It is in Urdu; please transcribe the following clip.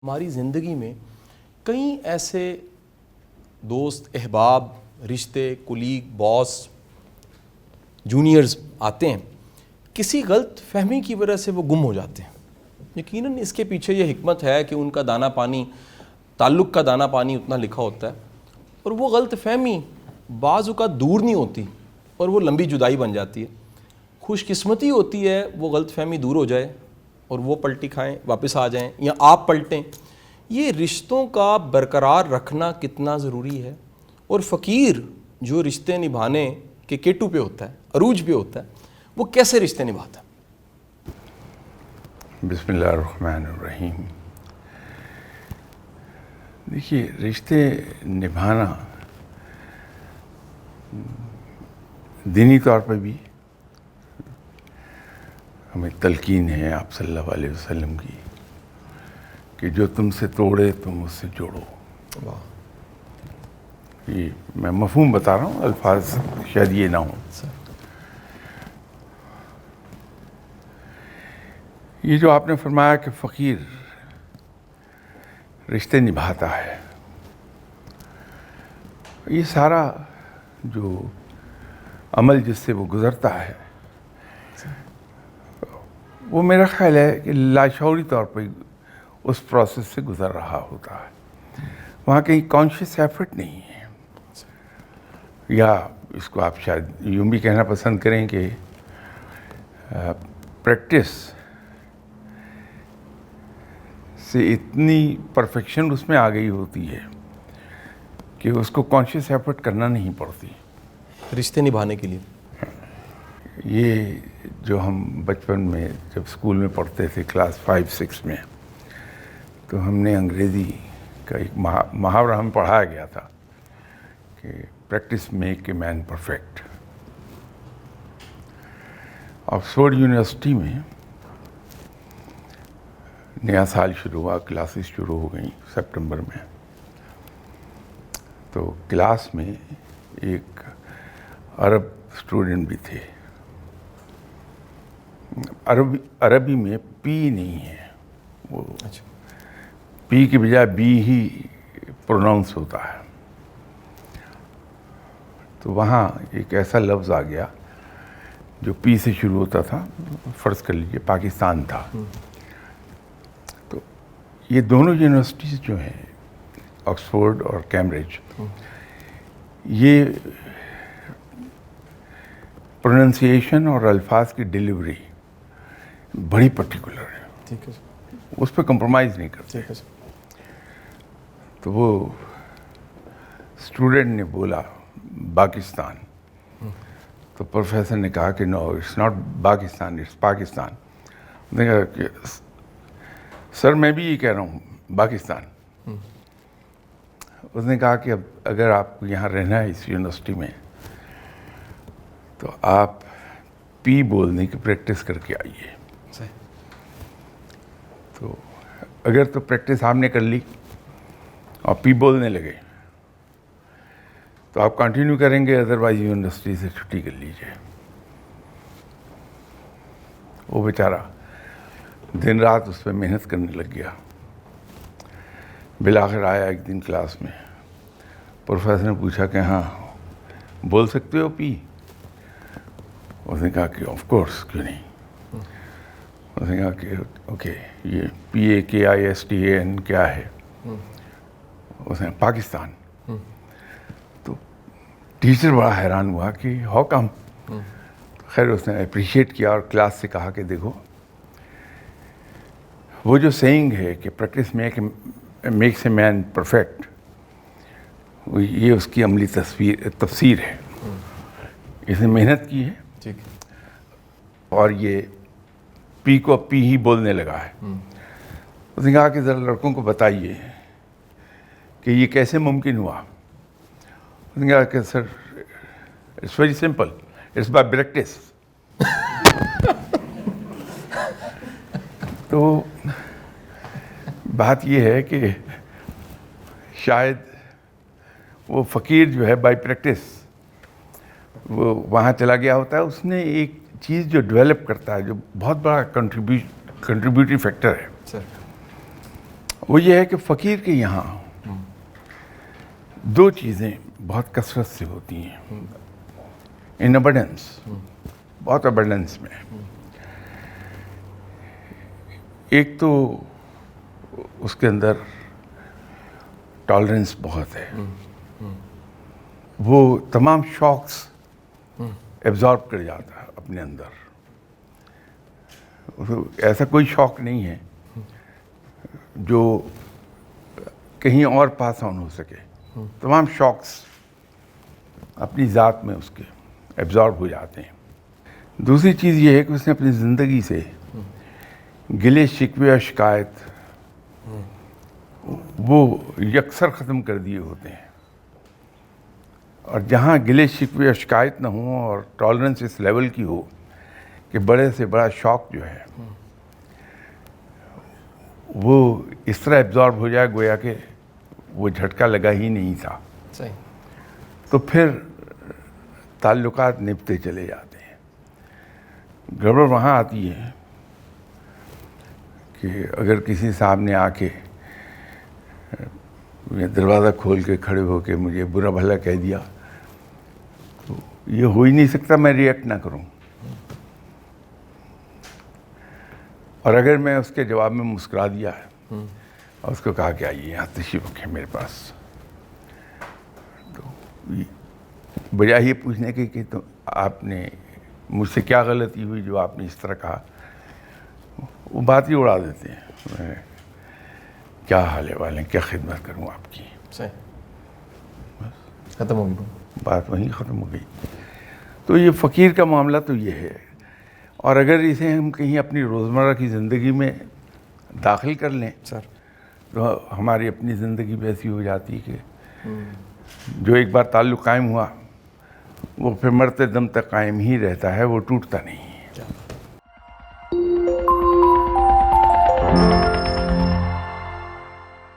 ہماری زندگی میں کئی ایسے دوست، احباب، رشتے، کولیگ، باس، جونیئرز آتے ہیں، کسی غلط فہمی کی وجہ سے وہ گم ہو جاتے ہیں۔ یقیناً اس کے پیچھے یہ حکمت ہے کہ ان کا دانہ پانی، تعلق کا دانہ پانی اتنا لکھا ہوتا ہے، اور وہ غلط فہمی بعض اوقات دور نہیں ہوتی اور وہ لمبی جدائی بن جاتی ہے۔ خوش قسمتی ہوتی ہے وہ غلط فہمی دور ہو جائے اور وہ پلٹی کھائیں، واپس آ جائیں، یا آپ پلٹیں۔ یہ رشتوں کا برقرار رکھنا کتنا ضروری ہے، اور فقیر جو رشتے نبھانے کے کیٹو پہ ہوتا ہے، عروج پہ ہوتا ہے، وہ کیسے رشتے نبھاتا ہے؟ بسم اللہ الرحمن الرحیم۔ دیکھیے، رشتے نبھانا دینی طور پہ بھی ہمیں تلقین ہے آپ صلی اللہ علیہ وسلم کی کہ جو تم سے توڑے تم اس سے جوڑو۔ یہ میں مفہوم بتا رہا ہوں، الفاظ شاید یہ نہ ہوں۔ یہ جو آپ نے فرمایا کہ فقیر رشتے نبھاتا ہے، یہ سارا جو عمل جس سے وہ گزرتا ہے، وہ میرا خیال ہے کہ لاشعوری طور پہ اس پروسیس سے گزر رہا ہوتا ہے۔ وہاں کہیں کانشیس ایفرٹ نہیں ہے، یا اس کو آپ شاید یوں بھی کہنا پسند کریں کہ پریکٹس سے اتنی پرفیکشن اس میں آ گئی ہوتی ہے کہ اس کو کانشیس ایفرٹ کرنا نہیں پڑتی رشتے نبھانے کے لیے۔ یہ جو ہم بچپن میں جب اسکول میں پڑھتے تھے، کلاس 5-6 میں، تو ہم نے انگریزی کا ایک محاورہ ہم پڑھایا گیا تھا کہ practice make a man perfect. Oxford university میں نیا سال شروع ہوا، کلاسز شروع ہو گئیں سپٹمبر میں، تو کلاس میں ایک عرب اسٹوڈنٹ بھی تھے۔ عربی میں پی نہیں ہے، وہ پی کی بجائے بی ہی پروناؤنس ہوتا ہے، تو وہاں ایک ایسا لفظ آ گیا جو پی سے شروع ہوتا تھا، فرض کر لیجیے پاکستان تھا۔ تو یہ دونوں یونیورسٹیز جو ہیں، آکسفورڈ اور کیمبرج، یہ پروننسیشن اور الفاظ کی ڈیلیوری بڑی پرٹیکولر ہے، ٹھیک ہے، اس پہ کمپرومائز نہیں کرتے۔ ٹھیک ہے۔ تو وہ اسٹوڈنٹ نے بولا پاکستان، تو پروفیسر نے کہا کہ no, it's not Pakistan, it's Pakistan. اس نے کہا کہ سر میں بھی یہ کہہ رہا ہوں پاکستان۔ اس نے کہا کہ اب اگر آپ کو یہاں رہنا ہے اس یونیورسٹی میں، تو آپ پی بولنے کی پریکٹس کر کے آئیے۔ تو اگر تو پریکٹس آپ نے کر لی اور پی بولنے لگے تو آپ کنٹینیو کریں گے، ادروائز یونیورسٹی سے چھٹی کر لیجیے۔ وہ بیچارہ دن رات اس پہ محنت کرنے لگ گیا۔ بالآخر آیا ایک دن کلاس میں، پروفیسر نے پوچھا کہ ہاں بول سکتے ہو پی؟ اس نے کہا کہ آف کورس، کیوں نہیں۔ اس نے کہا کہ اوکے، یہ PAKISTAN کیا ہے؟ اس نے پاکستان۔ تو ٹیچر بڑا حیران ہوا کہ ہاؤ کم۔ خیر اس نے اپریشیٹ کیا اور کلاس سے کہا کہ دیکھو، وہ جو سینگ ہے کہ practice makes a man perfect, یہ اس کی عملی تفسیر ہے۔ اس نے محنت کی ہے، ٹھیک، اور یہ پی کو پی ہی بولنے لگا ہے۔ اس نے کہا کہ ذرا لڑکوں کو بتائیے کہ یہ کیسے ممکن ہوا۔ اس نے کہا کہ sir it's very simple, it's by practice. تو بات یہ ہے کہ شاید وہ فقیر جو ہے بائی پریکٹس وہ وہاں چلا گیا ہوتا ہے، اس نے ایک چیز جو ڈیولپ کرتا ہے، جو بہت بڑا کنٹریبیوٹری فیکٹر ہے، سر، وہ یہ ہے کہ فقیر کے یہاں دو چیزیں بہت کثرت سے ہوتی ہیں، ان ابنڈنس، بہت ابنڈنس میں. ایک تو اس کے اندر ٹالرنس بہت ہے، وہ تمام شوقس ایبزارب کر جاتا ہے اپنے اندر. ایسا کوئی شوق نہیں ہے جو کہیں اور پاس آن ہو سکے. تمام شوقس اپنی ذات میں اس کے ایبزارب ہو جاتے ہیں. دوسری چیز یہ ہے کہ اس نے اپنی زندگی سے گلے شکوے اور شکایت وہ یکسر ختم کر دیے ہوتے ہیں. اور جہاں گلے شکوے اور شکایت نہ ہوں اور ٹالرنس اس لیول کی ہو کہ بڑے سے بڑا شوق جو ہے وہ اس طرح ایبزارب ہو جائے گویا کہ وہ جھٹکا لگا ہی نہیں تھا، صحیح. تو پھر تعلقات نبھتے چلے جاتے ہیں. گڑبڑ وہاں آتی ہے کہ اگر کسی صاحب نے آ کے دروازہ کھول کے کھڑے ہو کے مجھے برا بھلا کہہ دیا تو یہ ہو ہی نہیں سکتا میں ریئیکٹ نہ کروں. اور اگر میں اس کے جواب میں مسکرا دیا ہے اور اس کو کہا کہ آئیے یہاں تشریف رکھیں میرے پاس، تو بجائے یہ پوچھنے کی کہ تو آپ نے مجھ سے کیا غلطی ہوئی جو آپ نے اس طرح کہا، وہ بات ہی اڑا دیتے ہیں. کیا حال ہے والے، کیا خدمت کروں آپ کی، صحیح. ختم ہو گئی بات وہیں ختم ہو گئی. تو یہ فقیر کا معاملہ تو یہ ہے. اور اگر اسے ہم کہیں اپنی روزمرہ کی زندگی میں داخل کر لیں سر تو ہماری اپنی زندگی بھی ایسی ہو جاتی ہے کہ جو ایک بار تعلق قائم ہوا وہ پھر مرتے دم تک قائم ہی رہتا ہے، وہ ٹوٹتا نہیں.